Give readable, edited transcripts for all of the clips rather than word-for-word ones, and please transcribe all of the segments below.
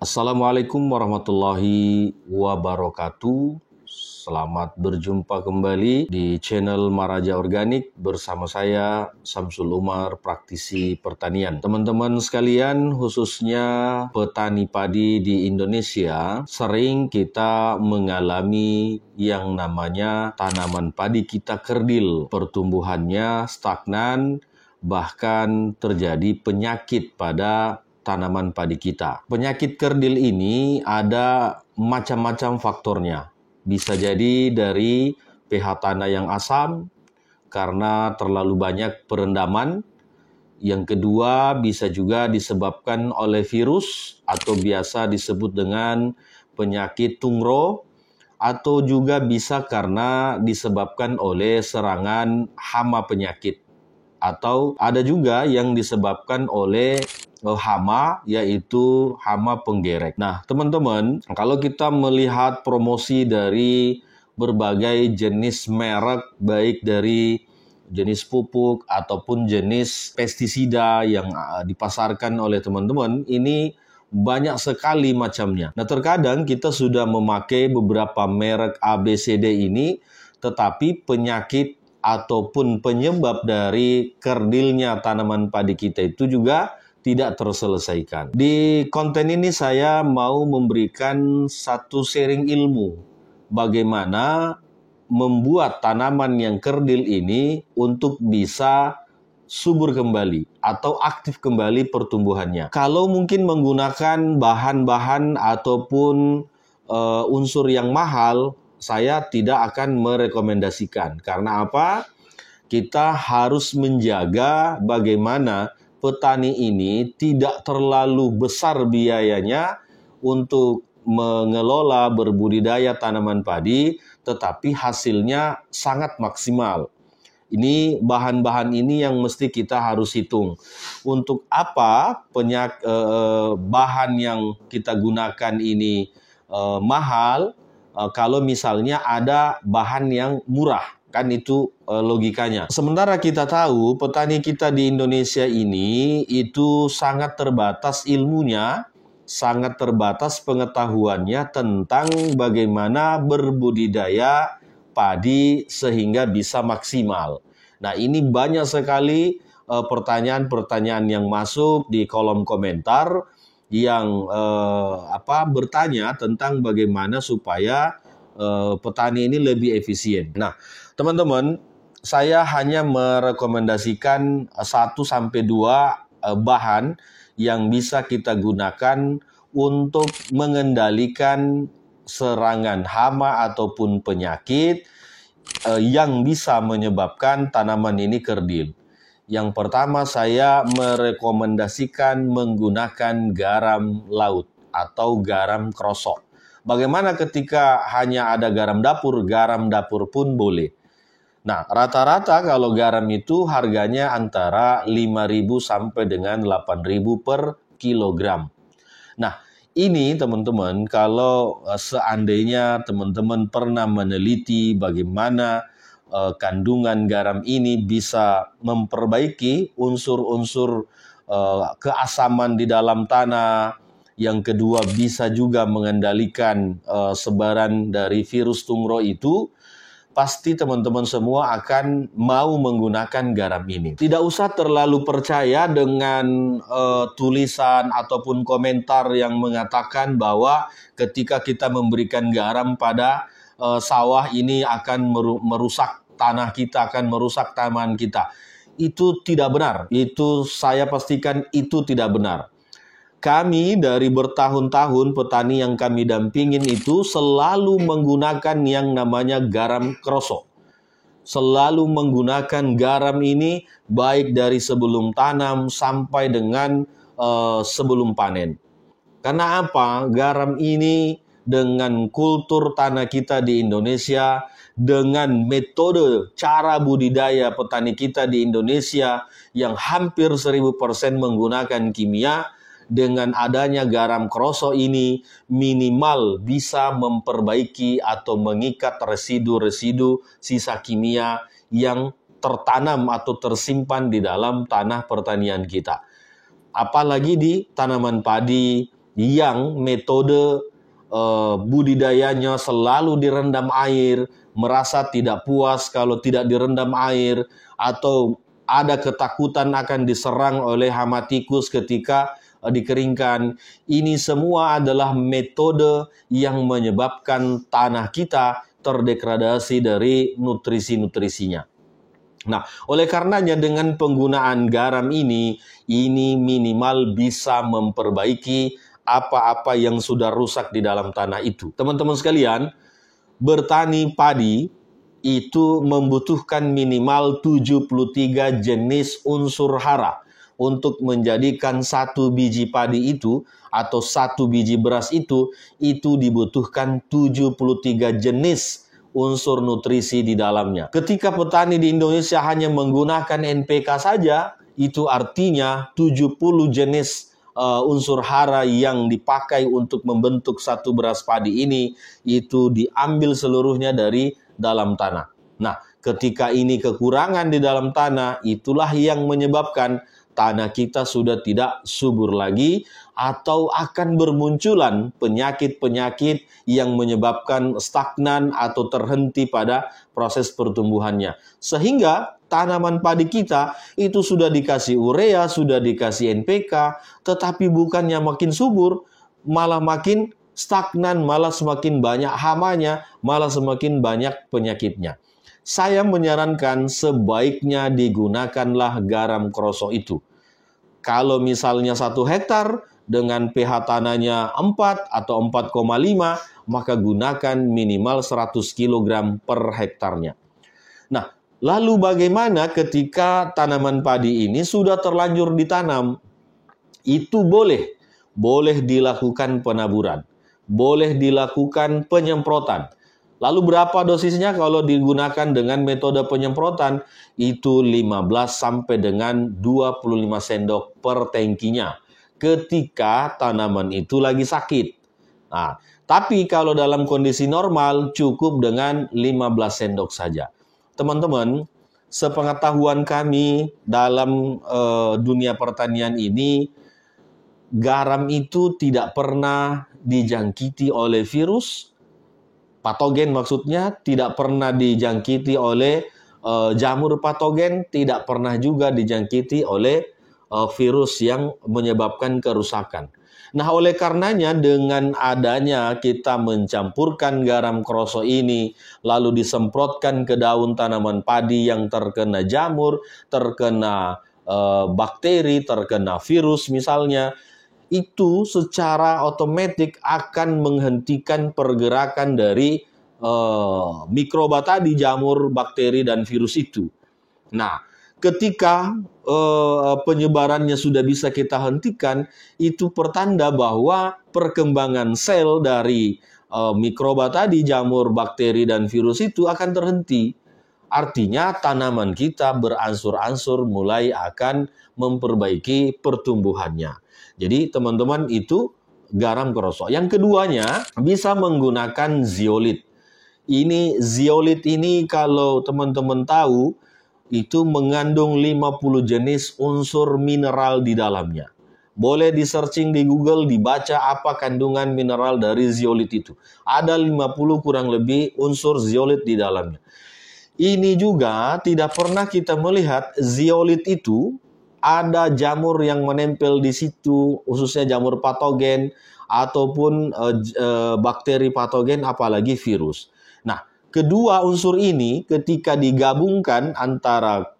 Assalamualaikum warahmatullahi wabarakatuh. Selamat berjumpa kembali di channel Maraja Organik bersama saya Samsul Umar, praktisi pertanian. Teman-teman sekalian, khususnya petani padi di Indonesia, sering kita mengalami yang namanya tanaman padi kita kerdil, pertumbuhannya stagnan, bahkan terjadi penyakit pada tanaman padi kita. Penyakit kerdil ini ada macam-macam faktornya. Bisa jadi dari pH tanah yang asam karena terlalu banyak perendaman. Yang kedua bisa juga disebabkan oleh virus atau biasa disebut dengan penyakit tungro, atau juga bisa karena disebabkan oleh serangan hama penyakit. Atau ada juga yang disebabkan oleh hama, yaitu hama penggerek. Nah, teman-teman, kalau kita melihat promosi dari berbagai jenis merek, baik dari jenis pupuk ataupun jenis pestisida yang dipasarkan oleh teman-teman, ini banyak sekali macamnya. Nah, terkadang kita sudah memakai beberapa merek ABCD ini, tetapi penyakit ataupun penyebab dari kerdilnya tanaman padi kita itu juga tidak terselesaikan. Di konten ini saya mau memberikan satu sharing ilmu bagaimana membuat tanaman yang kerdil ini untuk bisa subur kembali atau aktif kembali pertumbuhannya. Kalau mungkin menggunakan bahan-bahan ataupun unsur yang mahal, saya tidak akan merekomendasikan. Karena apa? Kita harus menjaga bagaimana petani ini tidak terlalu besar biayanya untuk mengelola berbudidaya tanaman padi, tetapi hasilnya sangat maksimal. Ini bahan-bahan ini yang mesti kita harus hitung. Untuk apa bahan yang kita gunakan ini mahal? Kalau misalnya ada bahan yang murah, kan itu logikanya. Sementara kita tahu petani kita di Indonesia ini itu sangat terbatas ilmunya, sangat terbatas pengetahuannya tentang bagaimana berbudidaya padi sehingga bisa maksimal. Nah, ini banyak sekali pertanyaan-pertanyaan yang masuk di kolom komentar yang bertanya tentang bagaimana supaya petani ini lebih efisien. Nah, teman-teman, saya hanya merekomendasikan 1-2 bahan yang bisa kita gunakan untuk mengendalikan serangan hama ataupun penyakit yang bisa menyebabkan tanaman ini kerdil. Yang pertama, saya merekomendasikan menggunakan garam laut atau garam krosok. Bagaimana ketika hanya ada garam dapur pun boleh. Nah, rata-rata kalau garam itu harganya antara 5.000 sampai dengan 8.000 per kilogram. Nah, ini teman-teman, kalau seandainya teman-teman pernah meneliti bagaimana kandungan garam ini bisa memperbaiki unsur-unsur keasaman di dalam tanah. Yang kedua, bisa juga mengendalikan sebaran dari virus tungro itu. Pasti teman-teman semua akan mau menggunakan garam ini. Tidak usah terlalu percaya dengan tulisan ataupun komentar yang mengatakan bahwa ketika kita memberikan garam pada sawah ini akan merusak tanah kita, akan merusak tanaman kita. Itu tidak benar. Itu saya pastikan itu tidak benar. Kami dari bertahun-tahun petani yang kami dampingin itu selalu menggunakan yang namanya garam krosok. Selalu menggunakan garam ini baik dari sebelum tanam sampai dengan sebelum panen. Karena apa? Garam ini dengan kultur tanah kita di Indonesia, dengan metode cara budidaya petani kita di Indonesia yang hampir 1000% menggunakan kimia, dengan adanya garam krosok ini minimal bisa memperbaiki atau mengikat residu-residu sisa kimia yang tertanam atau tersimpan di dalam tanah pertanian kita. Apalagi di tanaman padi, yang metode budidayanya selalu direndam air, merasa tidak puas kalau tidak direndam air, atau ada ketakutan akan diserang oleh hama tikus ketika dikeringkan. Ini semua adalah metode yang menyebabkan tanah kita terdegradasi dari nutrisi-nutrisinya. Nah, oleh karenanya dengan penggunaan garam ini minimal bisa memperbaiki apa-apa yang sudah rusak di dalam tanah itu. Teman-teman sekalian, bertani padi itu membutuhkan minimal 73 jenis unsur hara untuk menjadikan satu biji padi itu atau satu biji beras itu dibutuhkan 73 jenis unsur nutrisi di dalamnya. Ketika petani di Indonesia hanya menggunakan NPK saja, itu artinya 70 jenis unsur hara yang dipakai untuk membentuk satu beras padi ini itu diambil seluruhnya dari dalam tanah. Nah, ketika ini kekurangan di dalam tanah, itulah yang menyebabkan tanah kita sudah tidak subur lagi atau akan bermunculan penyakit-penyakit yang menyebabkan stagnan atau terhenti pada proses pertumbuhannya. Sehingga tanaman padi kita itu sudah dikasih urea, sudah dikasih NPK, tetapi bukannya makin subur, malah makin stagnan, malah semakin banyak hamanya, malah semakin banyak penyakitnya. Saya menyarankan sebaiknya digunakanlah garam krosok itu. Kalau misalnya 1 hektar dengan pH tanahnya 4 atau 4,5, maka gunakan minimal 100 kg per hektarnya. Nah, lalu bagaimana ketika tanaman padi ini sudah terlanjur ditanam? Itu boleh dilakukan penaburan, boleh dilakukan penyemprotan. Lalu berapa dosisnya kalau digunakan dengan metode penyemprotan? Itu 15 sampai dengan 25 sendok per tangkinya ketika tanaman itu lagi sakit. Nah, tapi kalau dalam kondisi normal cukup dengan 15 sendok saja. Teman-teman, sepengetahuan kami dalam dunia pertanian ini, garam itu tidak pernah dijangkiti oleh virus, patogen maksudnya, tidak pernah dijangkiti oleh jamur patogen, tidak pernah juga dijangkiti oleh virus yang menyebabkan kerusakan. Nah, oleh karenanya dengan adanya kita mencampurkan garam krosok ini, lalu disemprotkan ke daun tanaman padi yang terkena jamur, terkena bakteri, terkena virus misalnya, itu secara otomatis akan menghentikan pergerakan dari mikroba tadi, jamur, bakteri, dan virus itu. Nah, ketika penyebarannya sudah bisa kita hentikan, itu pertanda bahwa perkembangan sel dari mikroba tadi, jamur, bakteri, dan virus itu akan terhenti. Artinya tanaman kita beransur-ansur mulai akan memperbaiki pertumbuhannya. Jadi teman-teman, itu garam krosok. Yang keduanya bisa menggunakan zeolit. Zeolit ini kalau teman-teman tahu itu mengandung 50 jenis unsur mineral di dalamnya. Boleh di-searching di Google, dibaca apa kandungan mineral dari zeolit itu. Ada 50 kurang lebih unsur zeolit di dalamnya. Ini juga tidak pernah kita melihat zeolit itu ada jamur yang menempel di situ, khususnya jamur patogen ataupun bakteri patogen, apalagi virus. Nah, kedua unsur ini ketika digabungkan antara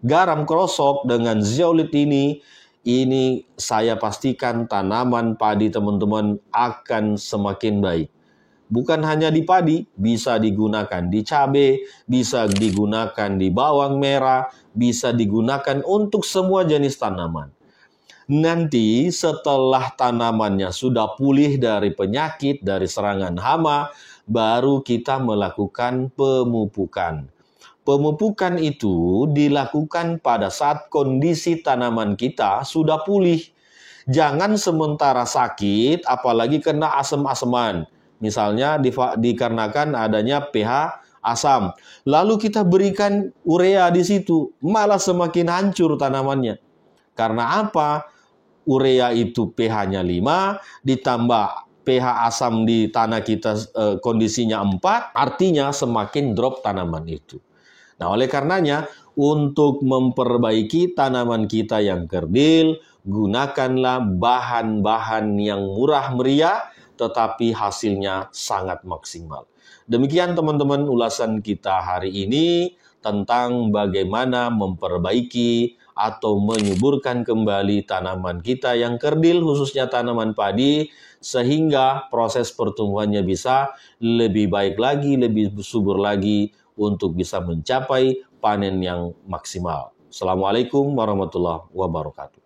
garam krosok dengan zeolit ini saya pastikan tanaman padi teman-teman akan semakin baik. Bukan hanya di padi, bisa digunakan di cabai, bisa digunakan di bawang merah, bisa digunakan untuk semua jenis tanaman. Nanti setelah tanamannya sudah pulih dari penyakit, dari serangan hama, baru kita melakukan pemupukan. Pemupukan itu dilakukan pada saat kondisi tanaman kita sudah pulih. Jangan sementara sakit, apalagi kena asam-asaman. Misalnya dikarenakan adanya pH asam. Lalu kita berikan urea di situ, malah semakin hancur tanamannya. Karena apa? urea itu pH-nya 5, ditambah pH asam di tanah kita kondisinya 4, artinya semakin drop tanaman itu. Nah, oleh karenanya, untuk memperbaiki tanaman kita yang kerdil, gunakanlah bahan-bahan yang murah meriah, tetapi hasilnya sangat maksimal. Demikian teman-teman ulasan kita hari ini tentang bagaimana memperbaiki atau menyuburkan kembali tanaman kita yang kerdil, khususnya tanaman padi, sehingga proses pertumbuhannya bisa lebih baik lagi, lebih subur lagi untuk bisa mencapai panen yang maksimal. Assalamualaikum warahmatullahi wabarakatuh.